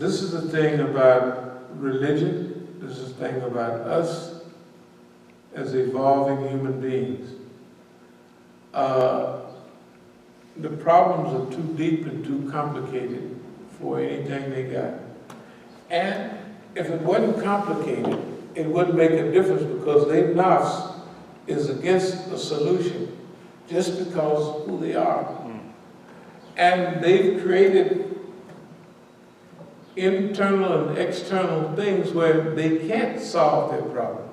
this is the thing about religion, this is the thing about us as evolving human beings. The problems are too deep and too complicated for anything they got. And if it wasn't complicated, it wouldn't make a difference because their nafs is against the solution just because who they are. And they've created internal and external things where they can't solve their problem.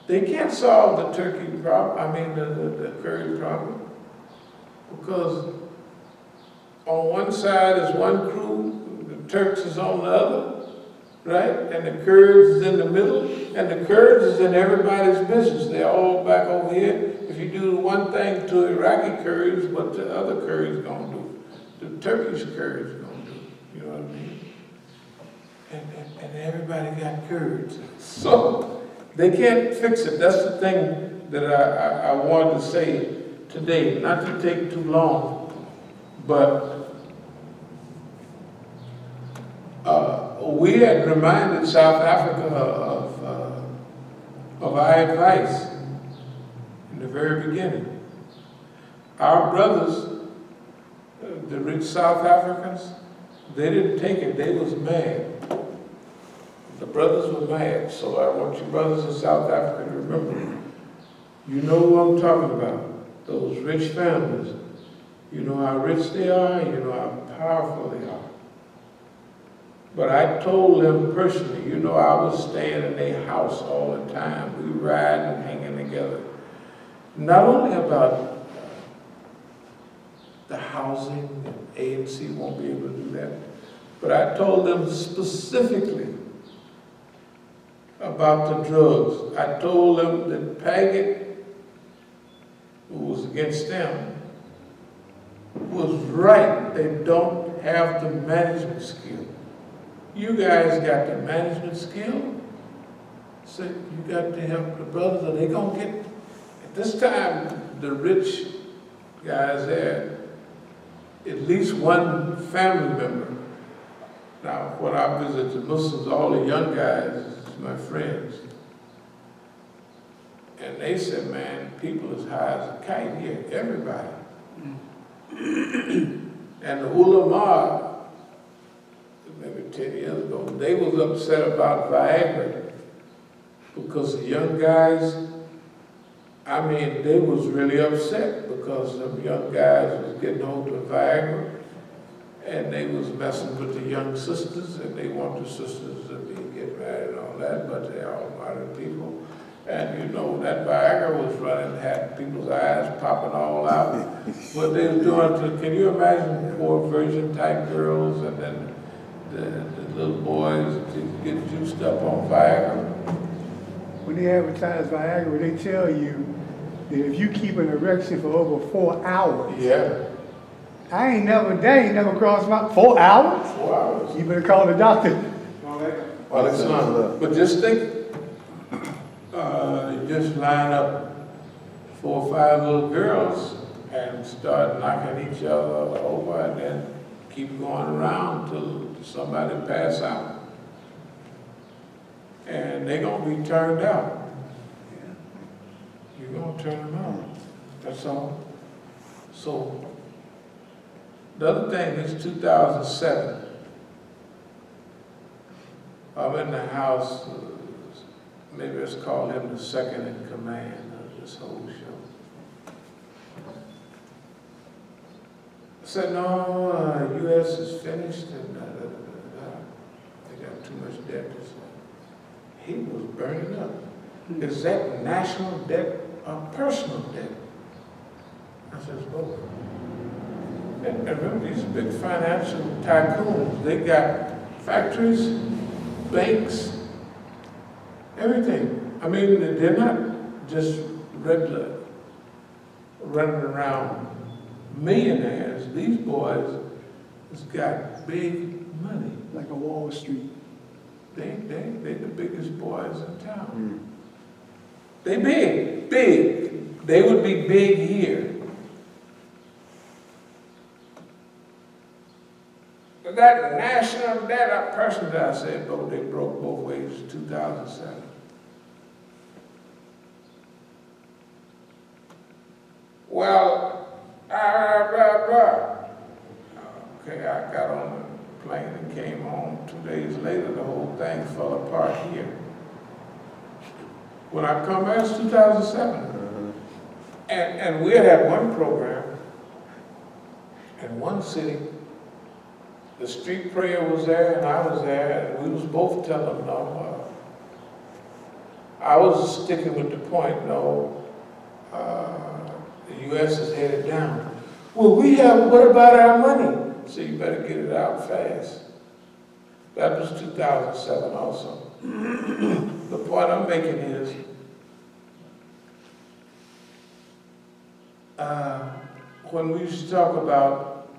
They can't solve the Turkey problem, I mean the Kurd problem, because on one side is one crew, the Turks is on the other, right? And the Kurds is in the middle, and the Kurds is in everybody's business. They're all back over here. If you do one thing to Iraqi Kurds, what the other Kurds gonna do? The Turkish Kurds gonna do, you know what I mean? And everybody got Kurds. So they can't fix it. That's the thing that I wanted to say today, not to take too long, but we had reminded South Africa of our advice in the very beginning. Our brothers, the rich South Africans, they didn't take it, they was mad. The brothers were mad, so I want you brothers in South Africa to remember, you know who I'm talking about, those rich families. You know how rich they are, you know how powerful they are. But I told them personally, you know, I was staying in their house all the time. We riding and hanging together. Not only about the housing, and ANC won't be able to do that, but I told them specifically about the drugs. I told them that Paget, who was against them, was right. They don't have the management skill. You guys got the management skill, so you got to help the brothers, or they gonna get, at this time, the rich guys had at least one family member. Now, when I visit the Muslims, all the young guys is my friends. And they said, man, people as high as a kite here, everybody. And the ulama, maybe 10 years ago, they was upset about Viagra because the young guys, I mean, they was really upset because some young guys was getting hold of Viagra and they was messing with the young sisters and they want the sisters to get married and all that, but they're all modern people. And you know, that Viagra was running, had people's eyes popping all out. What they was doing, can you imagine poor virgin type girls and then the little boys to get juiced up on Viagra? When they advertise Viagra, they tell you that if you keep an erection for over 4 hours. Yeah. That ain't never crossed my 4 hours? 4 hours. You better call the doctor. Well, it's not. But just think, you just line up 4 or 5 little girls and start knocking each other over and then keep going around till somebody pass out. And they're gonna be turned out. You're gonna turn them out. That's all. So, the other thing is 2007. I'm in the house, maybe let's call him the second in command of this whole show. I said, no, U.S. is finished and they got too much debt. He was burning up. Is that national debt or personal debt? I said, both. And remember, these big financial tycoons, they got factories, banks, everything. I mean, they're not just regular running around millionaires. These boys has got big money. Like a Wall Street. They the biggest boys in town. They big. They would be big here. that national debt person that I said, bro, they broke both ways in 2007. Well, okay, I got on the plane and came home. 2 days later, the whole thing fell apart here. When I come back, it's 2007. And we had one program in one city. The street prayer was there and I was there, and we was both telling them, no, I was sticking with the point, no, the U.S. is headed down. Well, what about our money? So you better get it out fast. That was 2007 also. The point I'm making is, when we used to talk about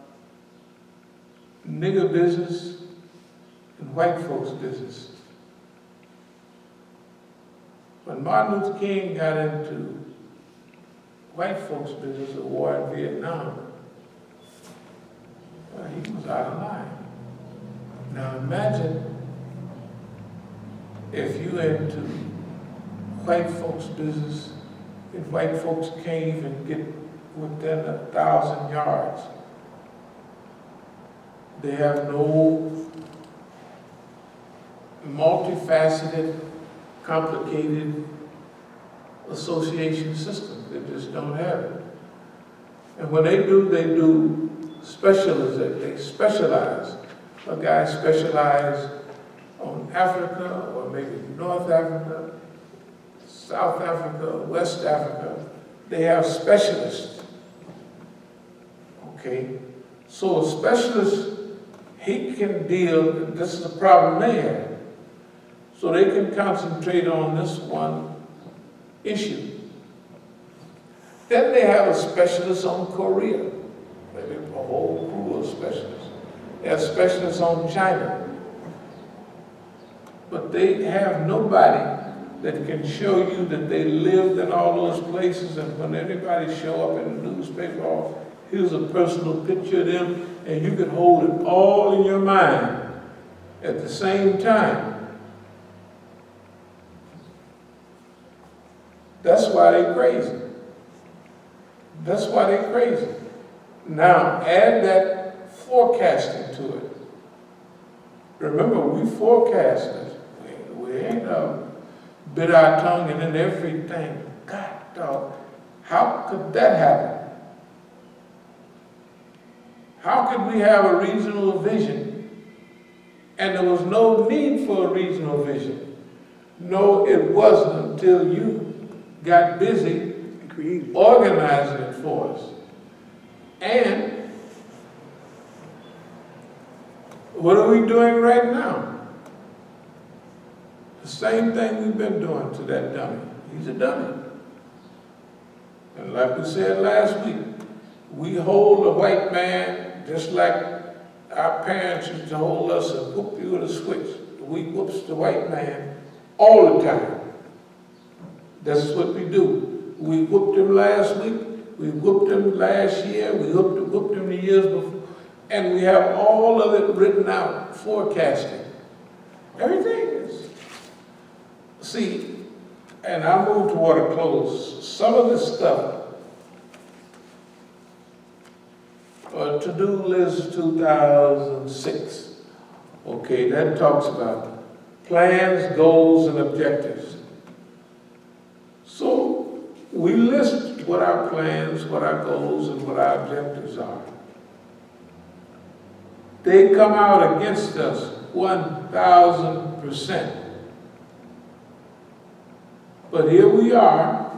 nigger business and white folks business, when Martin Luther King got into white folks business, the war in Vietnam, well, he was out of line. Now imagine if you into white folks business, if white folks can't even get within 1,000 yards. They have no multifaceted, complicated association system. They just don't have it. And when they do specialization. They specialize. A guy specializes on Africa, or maybe North Africa, South Africa, West Africa. They have specialists. Okay? So a specialist, he can deal, this is a problem they have. So they can concentrate on this one issue. Then they have a specialist on Korea. Maybe a whole crew of specialists. They have specialists on China. But they have nobody that can show you that they lived in all those places, and when anybody show up in the newspaper, oh, here's a personal picture of them, and you can hold it all in your mind at the same time. That's why they're crazy. That's why they're crazy. Now, add that forecasting to it. Remember, we forecasters. We ain't bit our tongue and then everything. God, dog, how could that happen? How could we have a regional vision and there was no need for a regional vision? No, it wasn't until you got busy organizing it for us. And what are we doing right now? The same thing we've been doing to that dummy. He's a dummy. And like we said last week, we hold the white man just like our parents used to hold us and whoop you with a switch. We whoops the white man all the time. That's what we do. We whooped him last week, we whooped him last year, we whooped him the years before, and we have all of it written out, forecasting. Everything is. See, and I move toward a close. Some of this stuff, to-do list 2006, okay, that talks about plans, goals, and objectives. So we list what our plans, what our goals, and what our objectives are. They come out against us 1,000%. But here we are,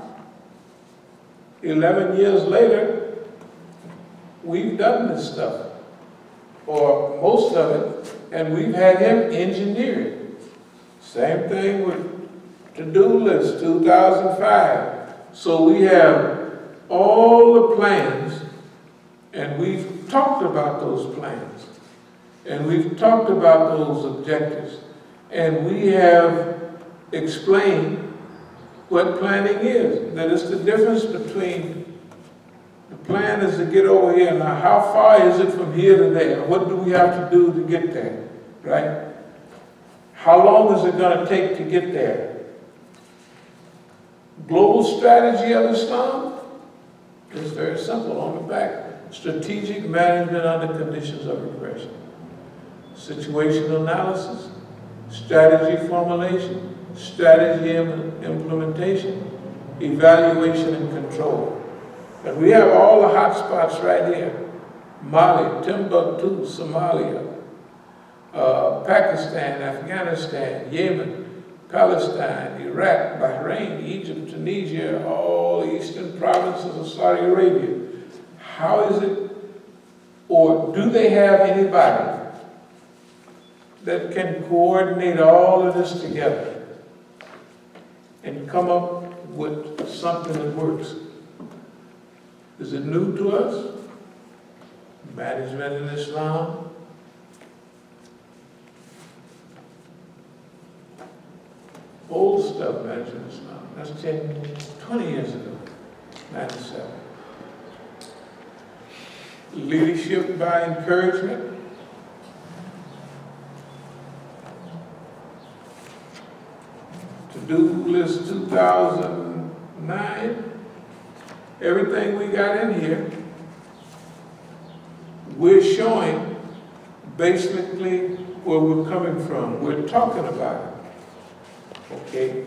11 years later, we've done this stuff, or most of it, and we've had him engineer it. Same thing with to-do list 2005. So we have all the plans, and we've talked about those plans, and we've talked about those objectives, and we have explained what planning is, that it's the difference between The plan is to get over here. Now, how far is it from here to there? What do we have to do to get there, right? How long is it going to take to get there? Global strategy of Islam is very simple on the back. Strategic management under conditions of repression. Situational analysis, strategy formulation, strategy implementation, evaluation and control. And we have all the hot spots right here. Mali, Timbuktu, Somalia, Pakistan, Afghanistan, Yemen, Palestine, Iraq, Bahrain, Egypt, Tunisia, all the eastern provinces of Saudi Arabia. How is it, or do they have anybody that can coordinate all of this together and come up with something that works? Is it new to us? Management in Islam? Old stuff, management in Islam. That's 10, 20 years ago, 97. Leadership by encouragement. To-do list 2009. Everything we got in here, we're showing basically where we're coming from. We're talking about it, okay?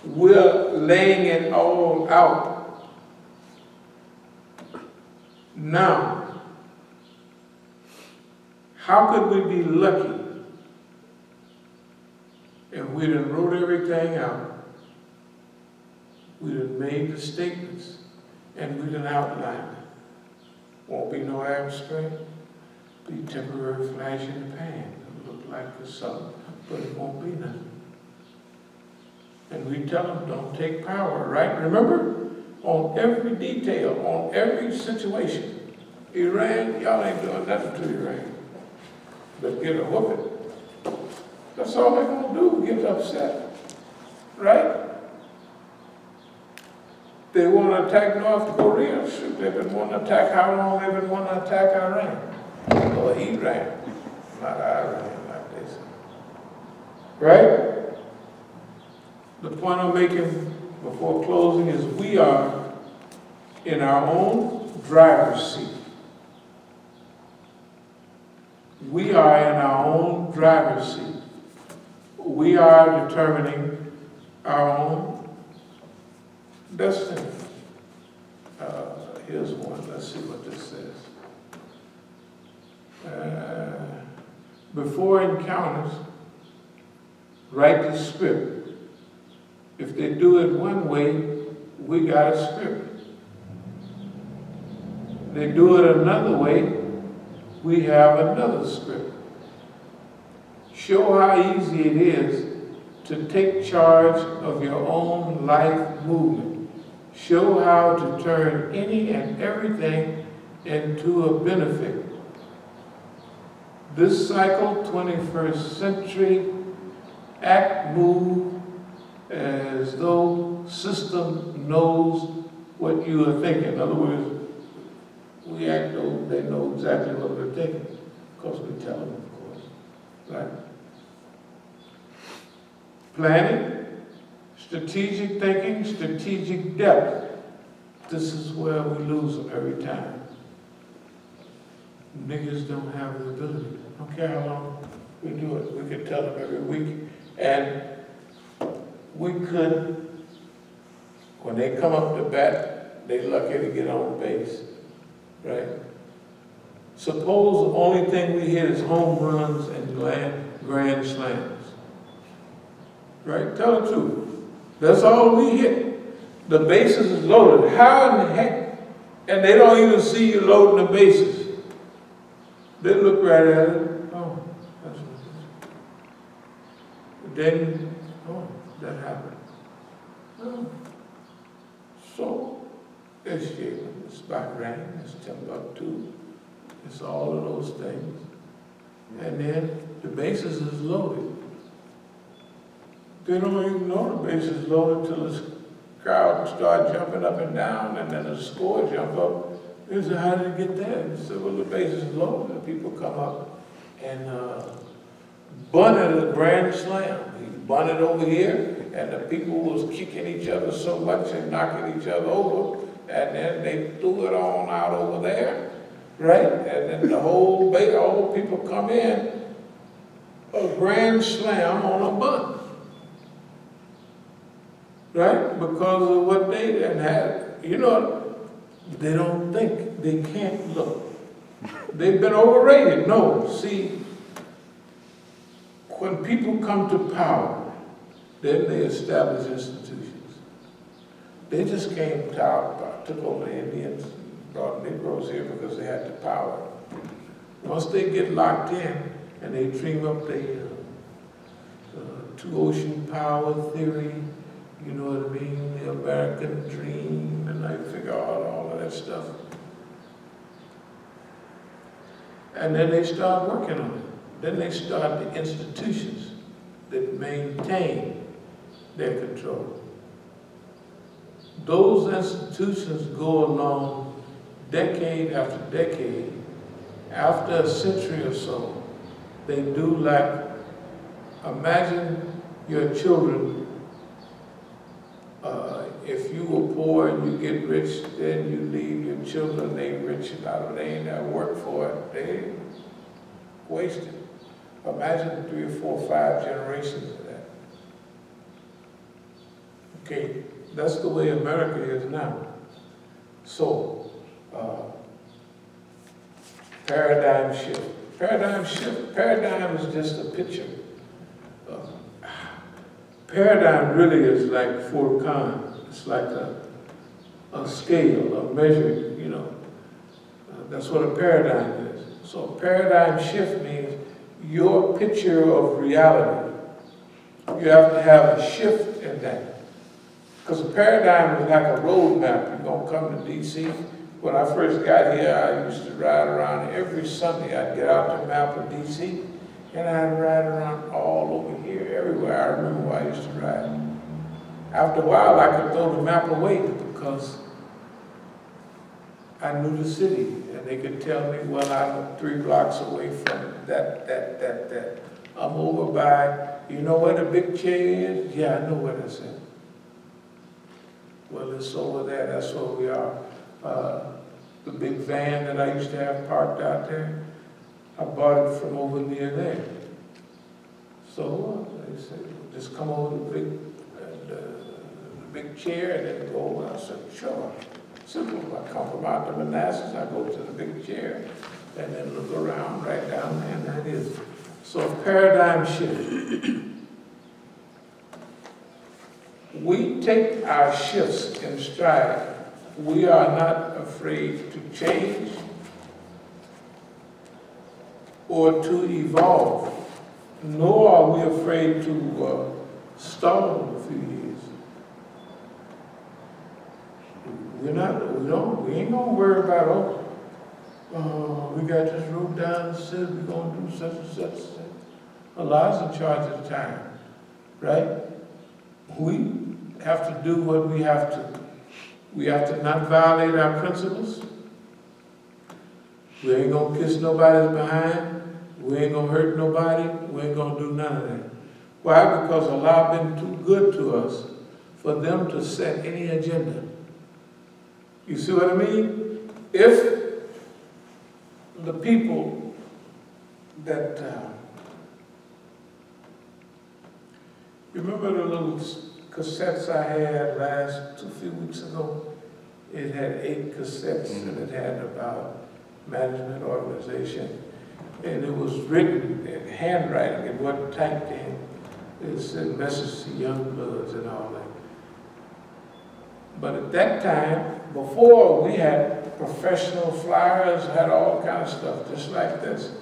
We're laying it all out. Now, how could we be lucky if we done wrote everything out? We done made the statements and we done outlined it. Won't be no abstract, be temporary flash in the pan. It'll look like it's something, but it won't be nothing. And we tell them, don't take power, right? Remember, on every detail, on every situation. Iran, y'all ain't doing nothing to Iran. But get a whooping. That's all they're gonna do, get upset, right? They want to attack North Korea. Shoot, they've been wanting to attack, how long they've been wanting to attack Iran? Or Iran, not Iran, like they say. Right? The point I'm making before closing is we are in our own driver's seat. We are in our own driver's seat. We are determining our own destiny. Here's one. Let's see what this says. Before encounters, write the script. If they do it one way, we got a script. They do it another way, we have another script. Show how easy it is to take charge of your own life movement. Show how to turn any and everything into a benefit. This cycle, 21st century, act, move, as though system knows what you are thinking. In other words, we act though they know exactly what we're thinking, because we tell them, of course, right? Planning, strategic thinking, strategic depth. This is where we lose them every time. Niggas don't have the ability. I don't care how long we do it. We could tell them every week. And we could, when they come up to bat, they lucky to get on base, right? Suppose the only thing we hit is home runs and grand slams, right? Tell the truth. That's all we hit. The bases is loaded. How in the heck? And they don't even see you loading the bases. They look right at it. Oh, that's what it is. Then, oh, that happened. Oh. So, it's Yemen, it's Bahrain, it's Timbuktu, it's all of those things. And then the bases is loaded. They don't even know the base is loaded till it's crowd start jumping up and down, and then the score jump up. He said, how did it get there? He said, well, the base is low, and people come up and bunted a grand slam. He bunted over here, and the people was kicking each other so much and knocking each other over, and then they threw it on out over there, right? And then the whole base, all the people come in, a grand slam on a bunt. Right? Because of what they didn't have. You know, they don't think. They can't look. They've been overrated. No, see, when people come to power, then they establish institutions. They just came to power, took over the Indians, brought Negroes here because they had the power. Once they get locked in and they dream up the two-ocean power theory, you know what I mean, the American dream, and I figure out all of that stuff. And then they start working on it. Then they start the institutions that maintain their control. Those institutions go along decade after decade. After a century or so, they do like, imagine your children. If you were poor and you get rich, then you leave your children, they rich, they ain't never work for it. They wasted. Imagine 3 or 4 or 5 generations of that. Okay, that's the way America is now. So, paradigm shift. Paradigm shift. Paradigm is just a picture. Paradigm really is like Furkan. It's like a scale, a measure, you know. That's what a paradigm is. So a paradigm shift means your picture of reality. You have to have a shift in that. Because a paradigm is like a road map. You're going to come to D.C. When I first got here, I used to ride around every Sunday. I'd get out the map of D.C. and I'd ride around all over here, everywhere. I remember where I used to ride. After a while, I could throw the map away because I knew the city, and they could tell me, well, I'm 3 blocks away from that. I'm over by, you know where the big chair is? Yeah, I know where that's at. Well, it's over there, that's where we are. The big van that I used to have parked out there, I bought it from over near there. So they said, just come over to the big chair and then go over. I said, sure. Simple. I come from out to Manassas, I go to the big chair and then look around right down there, and that is. So paradigm shift. We take our shifts in stride. We are not afraid to change or to evolve, nor are we afraid to stall a few years. We ain't gonna worry about, we got this road down the city, we're gonna do such and such and such. Allah's in charge of the time, right? We have to do what we have to. We have to not violate our principles. We ain't gonna kiss nobody's behind. We ain't gonna hurt nobody. We ain't gonna do none of that. Why? Because Allah been too good to us for them to set any agenda. You see what I mean? If the people that, you remember the little cassettes I had a few weeks ago? It had 8 cassettes and it had about management, organization, and it was written in handwriting. It wasn't typed in. It said message to young bloods and all that. But at that time, before, we had professional flyers, had all kinds of stuff, just like this.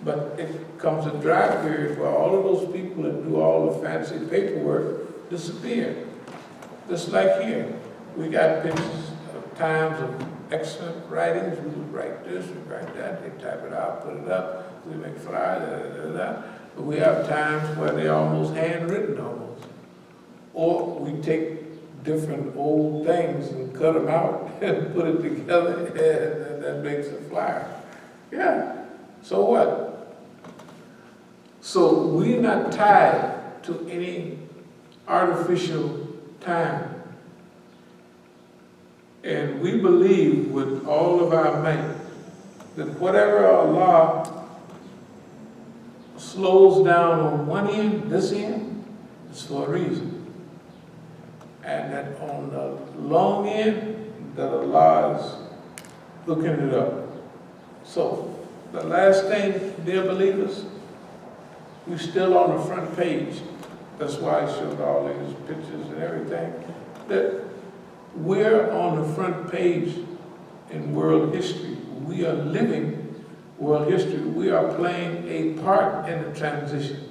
But it comes a dry period where all of those people that do all the fancy paperwork disappear. Just like here. We got pictures of times of excellent writings. We write this, we write that, they type it out, put it up, we make flyers, But we have times where they're almost handwritten almost. Or we take different old things and cut them out and put it together, and that makes a flyer. Yeah, so what? So we're not tied to any artificial time. And we believe with all of our might that whatever Allah slows down on one end, this end, is for a reason. And that on the long end, that Allah is hooking it up. So, the last thing, dear believers, we're still on the front page. That's why I showed all these pictures and everything. That we're on the front page in world history. We are living world history. We are playing a part in the transition.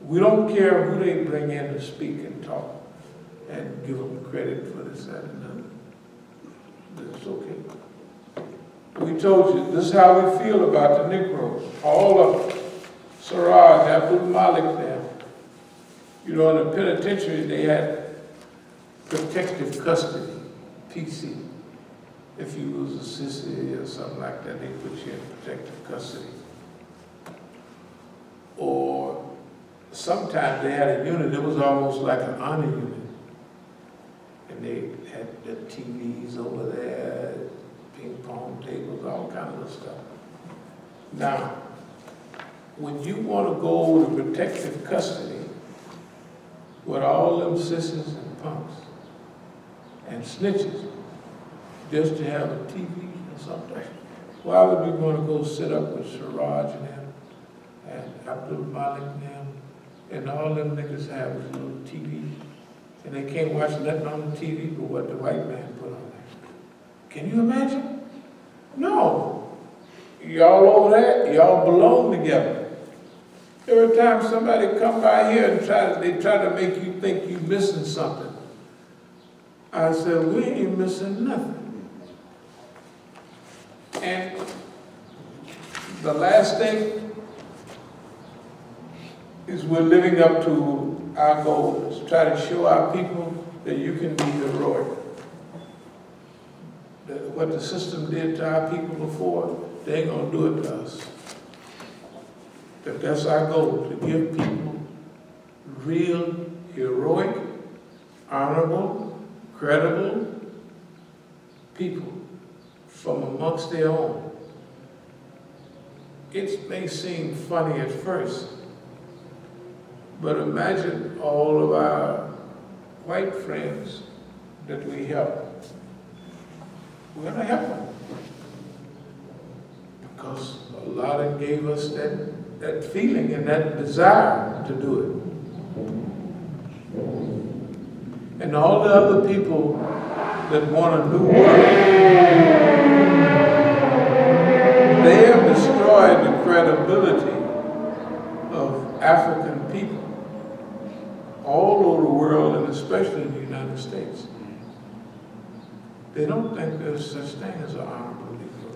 We don't care who they bring in to speak and talk and give them credit for this, that, and that. It's okay. We told you, this is how we feel about the Negroes. All of them. Siraj, Abdul-Malik there. You know, in the penitentiary, they had protective custody, PC. If you was a sissy or something like that, they put you in protective custody. Or sometimes they had a unit that was almost like an honor unit. And they had the TVs over there, ping pong tables, all kinds of stuff. Now, when you want to go to protective custody with all them sissies and punks and snitches, just to have a TV or something, why would we want to go sit up with Siraj and them and Abdul Malik and them and all them niggas have a little TV and they can't watch nothing on the TV but what the white man put on there? Can you imagine? No. Y'all over there, y'all belong together. Every time somebody come by here and they try to make you think you're missing something, I said, we ain't missing nothing. And the last thing is we're living up to our goals, try to show our people that you can be heroic. That what the system did to our people before, they ain't gonna do it to us. That's our goal, to give people real, heroic, honorable, credible people from amongst their own. It may seem funny at first, but imagine all of our white friends that we help. We're gonna help them. Because Allah gave us that feeling and that desire to do it. And all the other people that want a new world, they have destroyed the credibility of African people all over the world, and especially in the United States. They don't think there's such thing as an honorable Negro.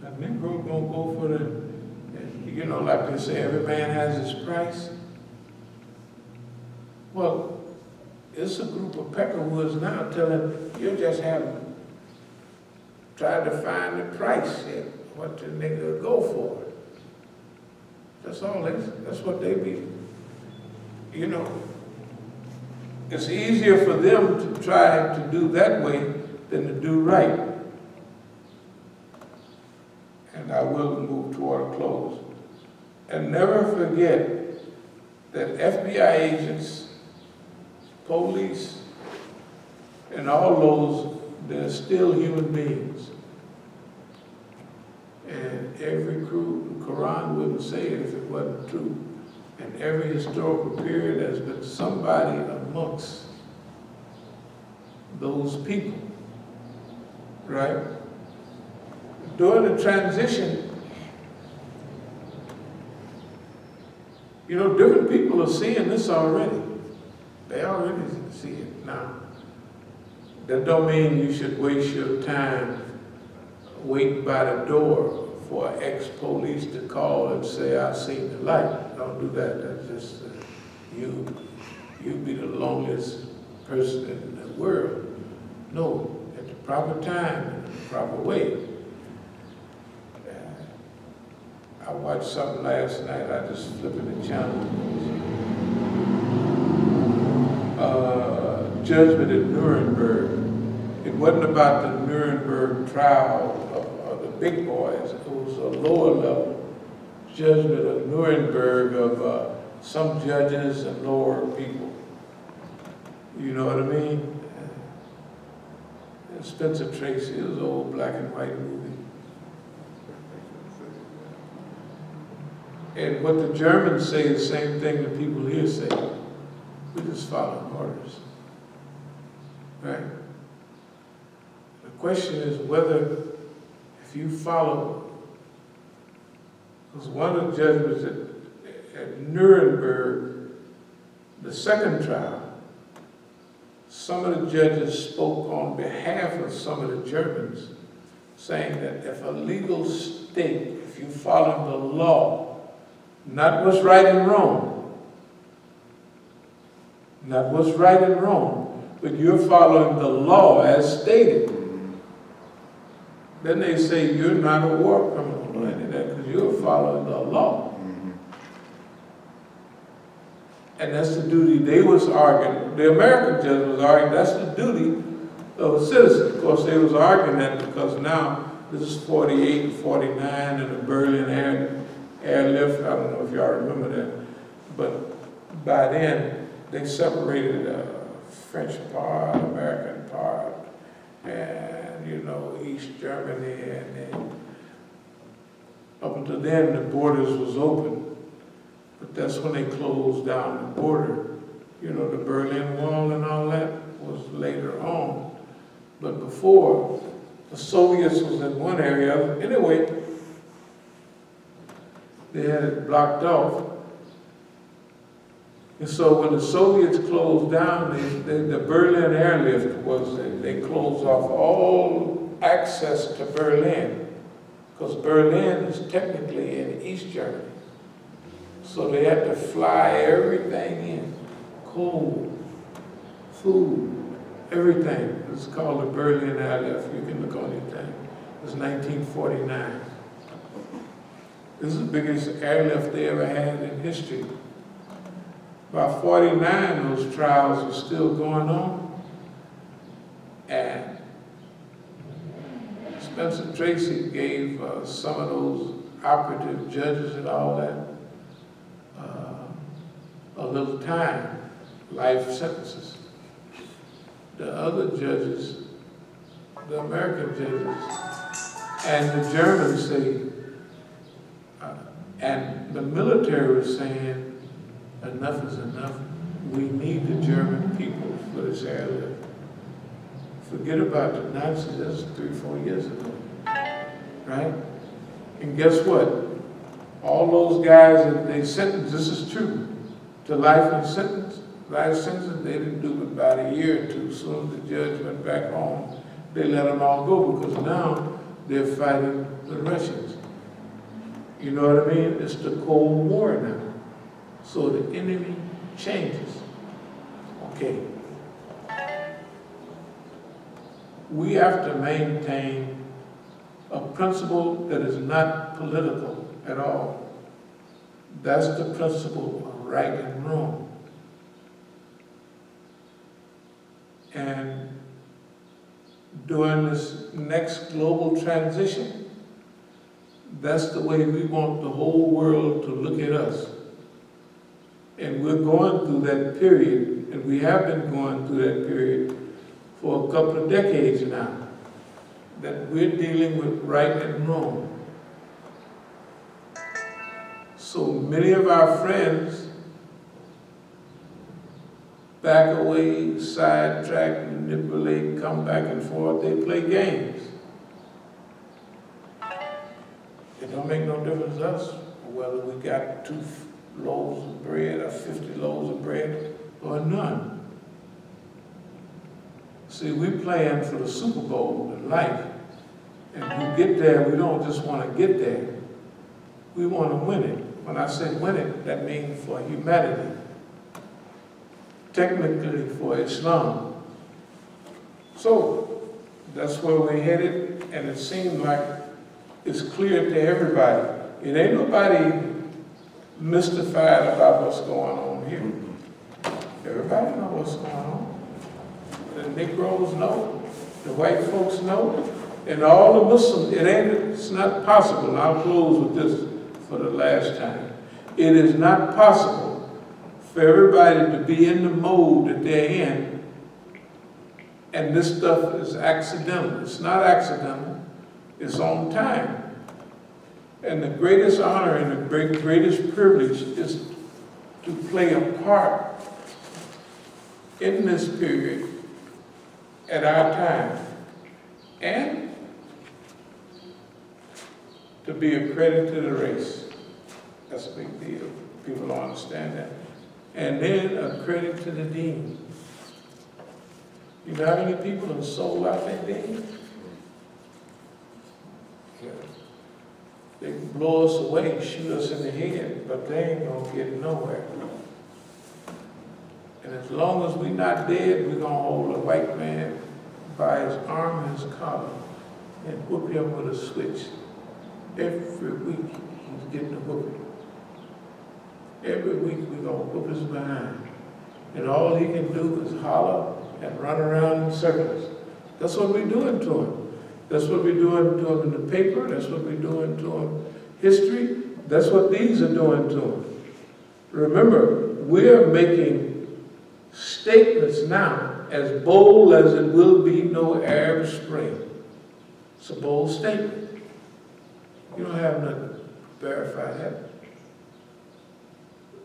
That Negro gonna go for the, you know, like they say, every man has his price. Well, it's a group of peckerwoods now telling you just haven't tried to find the price yet, what the nigga go for. That's all. That's what they be. You know, it's easier for them to try to do that way than to do right. And I will move toward a close. And never forget that FBI agents, police, and all those, they're still human beings. And every crew, the Quran wouldn't say it if it wasn't true. And every historical period has been somebody amongst those people, right? During the transition, you know, different people are seeing this already. They already see it now. That don't mean you should waste your time waiting by the door for an ex-police to call and say, "I seen the light." Don't do that. That's just, you be the loneliest person in the world. No, at the proper time, in the proper way. I watched something last night, I just flipping the channel. Judgment at Nuremberg. It wasn't about the Nuremberg trial of the big boys. It was a lower level judgment of Nuremberg of some judges and lower people. You know what I mean? Spencer Tracy, it was an old black and white movie. And what the Germans say is the same thing that people here say. We just follow orders. Right? The question is whether, if you follow, because one of the judgments at Nuremberg, the second trial, some of the judges spoke on behalf of some of the Germans, saying that if a legal state, if you follow the law, not what's right and wrong, not what's right and wrong, but you're following the law as stated, then they say you're not a war criminal or any of that because you're following the law. And that's the duty they was arguing. The American judge was arguing that's the duty of a citizen. Of course, they was arguing that because now this is 48 and 49 and the Berlin airlift. I don't know if y'all remember that. But by then, they separated the French part, American part, and, you know, East Germany. And then, up until then, the borders was open. But that's when they closed down the border. You know, the Berlin Wall and all that was later on. But before, the Soviets was in one area. Anyway, they had it blocked off. And so when the Soviets closed down, the Berlin airlift was, they closed off all access to Berlin. Because Berlin is technically in East Germany. So they had to fly everything in, coal, food, everything. It's called the Berlin airlift. You can look on your thing. It's 1949. This is the biggest airlift they ever had in history. By 49, those trials were still going on. And Spencer Tracy gave some of those operative judges and all that a little time, life sentences. The other judges, the American judges, and the Germans say, and the military was saying, enough is enough. We need the German people for this airlift. Forget about the Nazis, that's 3-4 years ago, right? And guess what? All those guys that they sentenced, this is true, to life sentence, they didn't do it about a year or two. As soon as the judge went back home, they let them all go because now they're fighting the Russians. You know what I mean? It's the Cold War now. So the enemy changes. Okay. We have to maintain a principle that is not political at all. That's the principle of right and wrong. And during this next global transition, that's the way we want the whole world to look at us. And we're going through that period, and we have been going through that period for a couple of decades now, that we're dealing with right and wrong. So many of our friends back away, sidetrack, manipulate, come back and forth, they play games. It don't make no difference to us whether we got 2 loaves of bread or 50 loaves of bread or none. See, we playing for the Super Bowl in life. And we get there, we don't just want to get there. We want to win it. When I say win it, that means for humanity. Technically for Islam. So that's where we're headed, and it seems like it's clear to everybody. It ain't nobody mystified about what's going on here. Everybody knows what's going on. The Negroes know, the white folks know, and all the Muslims. It's not possible, and I'll close with this for the last time. It is not possible for everybody to be in the mode that they're in, and this stuff is accidental. It's not accidental, it's on time. And the greatest honor and the greatest privilege is to play a part in this period at our time, and to be a credit to the race. That's a big deal. People don't understand that. And then a credit to the deen. You know how many people have sold out that deen? Yeah. They can blow us away, shoot us in the head, but they ain't gonna get nowhere. And as long as we're not dead, we're gonna hold a white man by his arm and his collar and whoop him with a switch. Every week he's getting a whooping. Every week we're gonna whoop his behind. And all he can do is holler and run around in circles. That's what we're doing to him. That's what we're doing to him in the paper. That's what we're doing to him history. That's what these are doing to him. Remember, we're making statements now as bold as it will be no Arab Spring. It's a bold statement. You don't have nothing to verify that.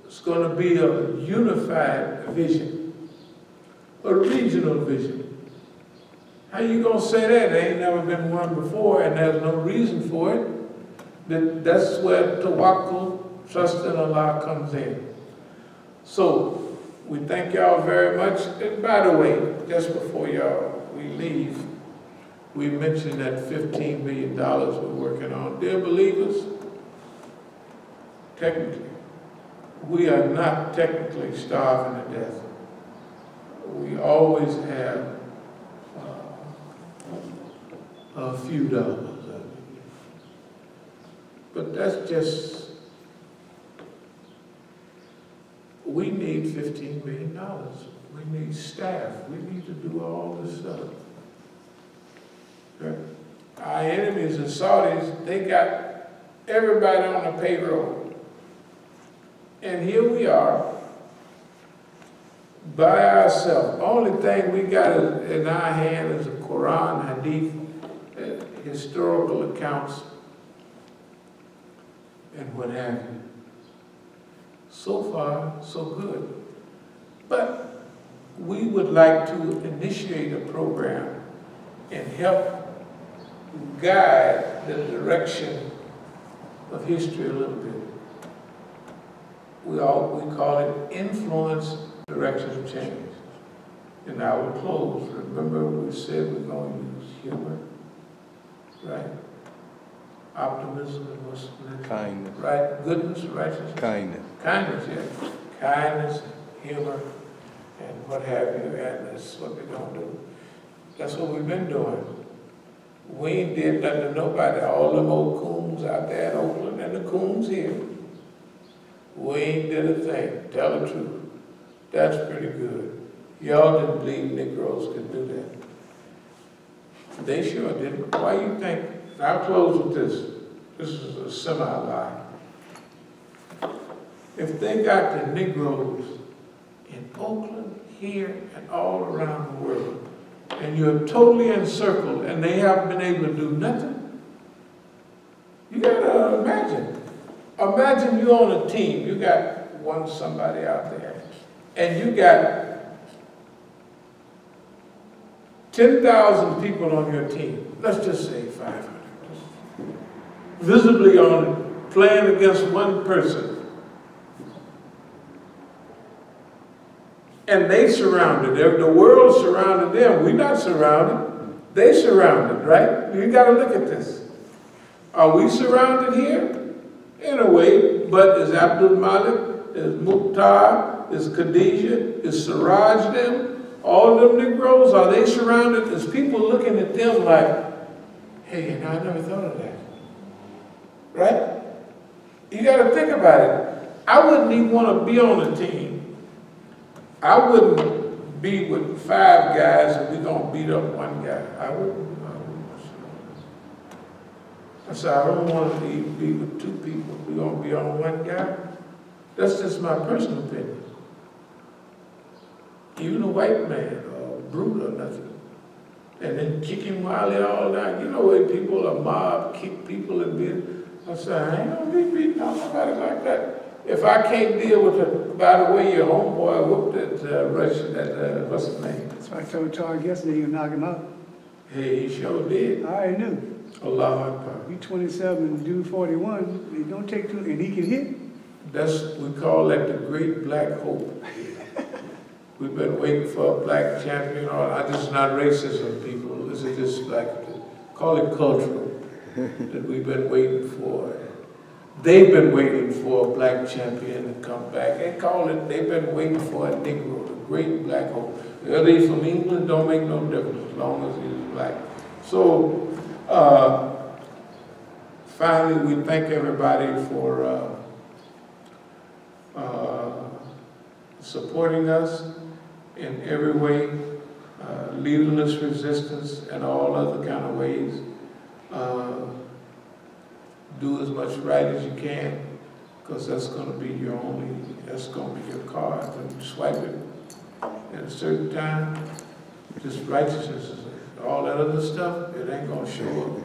It's going to be a unified vision, a regional vision. How you going to say that? There ain't never been one before, and there's no reason for it. That's where tawakkul, trust in Allah, comes in. So, we thank y'all very much. And by the way, just before we leave, we mentioned that $15 million we're working on. Dear believers, technically, we are not technically starving to death. We always have a few dollars. But that's just, we need $15 million. We need staff. We need to do all this stuff. Our enemies, the Saudis, they got everybody on the payroll. And here we are, by ourselves. Only thing we got in our hand is the Quran, Hadith, historical accounts, and what have you. So far, so good. But we would like to initiate a program and help guide the direction of history a little bit. We call it influence direction of change. And I will close. Remember we said we're going to use humor, right? Optimism and what's kindness. Right? Goodness, righteousness. Kindness. Kindness, yeah. Kindness, humor, and what have you, and that's what we're going to do. That's what we've been doing. We ain't did nothing to nobody. All them old coons out there in Oakland and the coons here. We ain't did a thing. Tell the truth. That's pretty good. Y'all didn't believe Negroes could do that. They sure didn't. Why you think? I'll close with this. This is a semi-lie. If they got the Negroes in Oakland, here, and all around the world, and you're totally encircled, and they haven't been able to do nothing, you gotta imagine. Imagine you're on a team. You got somebody out there, and you got 10,000 people on your team. Let's just say 500. Visibly playing against one person. And they surrounded them. The world surrounded them. We're not surrounded. They surrounded, right? You got to look at this. Are we surrounded here? In a way, but is Abdul Malik, is Mukhtar, is Khadijah, is Siraj them, all of them Negroes, are they surrounded? Is people looking at them like, hey, you know, I never thought of that. Right? You got to think about it. I wouldn't even want to be on a team. I wouldn't be with 5 guys and we're going to beat up one guy. I wouldn't. I said, I don't want to be with 2 people. We're going to be on one guy. That's just my personal opinion. Even a white man or brute or nothing. And then kick him while they're all down. You know where people, a mob, kick people and beat. I said, I ain't going to be beating on nobody like that. If I can't deal with it, by the way, your homeboy whooped that Russian, what's his name? That's why I told Charles yesterday you can knock him out. Hey, he sure did. I already knew. Allah Akbar. You 27, dude 41, it don't take 2, and he can hit. That's, we call that the great black hope. We've been waiting for a black champion. This is not racism, people. This is just like, call it cultural, that we've been waiting for. They've been waiting for a black champion to come back. They call it, they've been waiting for a Negro, the great black hope. Whether he's from England, don't make no difference as long as he's black. So, finally, we thank everybody for supporting us in every way, leaderless resistance and all other kind of ways. Do as much right as you can, because that's going to be your that's going to be your card. When you swipe it at a certain time, just righteousness, all that other stuff, it ain't going to show up.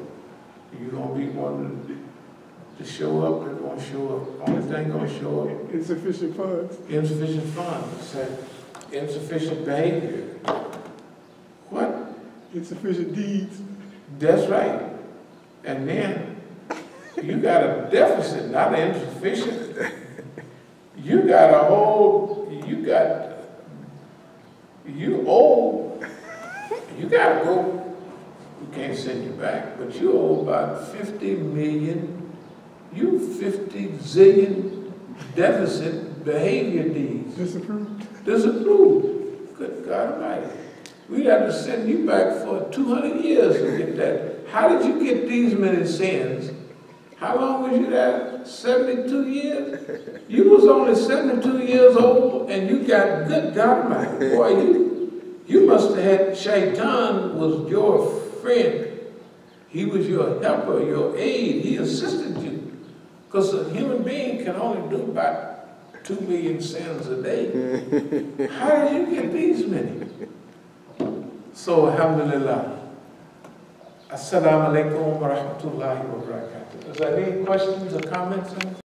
You're going to be one to show up, it won't show up. Only thing going to show up. Insufficient funds. Insufficient funds. Insufficient behavior. What? Insufficient deeds. That's right. And then you got a deficit, not insufficient. You got a whole, you owe, you got to go, we can't send you back, but you owe about 50 million, 50 zillion deficit behavior deeds. Disapproved. Disapproved. Good God Almighty. We'd have to send you back for 200 years to get that. How did you get these many sins? How long was you there? 72 years? You was only 72 years old and you got, good God Almighty. Boy, you must have had, Shaitan was your friend. He was your helper, your aid. He assisted you. Because a human being can only do about 2 million sins a day. How did you get these many? So, alhamdulillah. As-salamu alaykum wa rahmatullahi wa barakatuh. Is there any questions or comments?